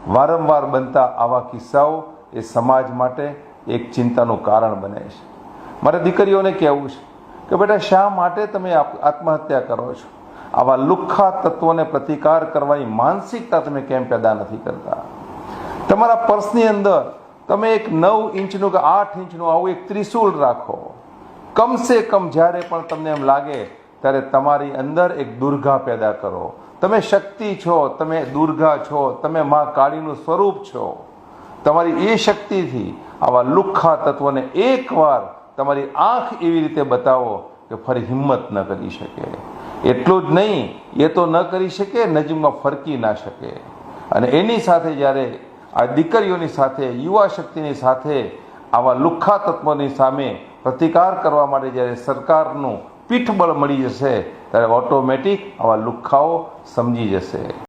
વારંવાર બનતા આવા કિસ્સાઓ એ સમાજ માટે એક ચિંતાનું કારણ બને છે. મારે દીકરીઓને કહેવું છે કે બેટા, શા માટે તમે આત્મહત્યા કરો છો? આવા લુખ્ખા તત્વોને પ્રતિકાર કરવાની માનસિકતા તમે કેમ પેદા નથી કરતા? તમારા પર્સની અંદર તમે એક 9 ઇંચનું કે 8 ઇંચનું આવું એક ત્રિશૂળ રાખો. કમસે કમ જ્યારે પણ તમને એમ લાગે ત્યારે તમારી અંદર એક દુર્ગા પેદા કરો. તમે શક્તિ છો, તમે દુર્ગા છો, તમે મા કાળીનું સ્વરૂપ છો. તમારી એ શક્તિથી આવા લુખ્ખા તત્વોને એકવાર તમારી આંખ એવી રીતે બતાવો કે ફરી હિંમત ન કરી શકે. એટલું જ નહીં, એ તો ન કરી શકે, નજીકમાં ફરકી ના શકે. અને એની સાથે જ્યારે આ દીકરીઓની સાથે, યુવા શક્તિની સાથે આવા લુખ્ખા તત્વોની સામે પ્રતિકાર કરવા માટે જ્યારે સરકારનું પીઠબળ મળી જશે ત્યારે ઓટોમેટિક આવા લુખ્ખાઓ સમજી જશે.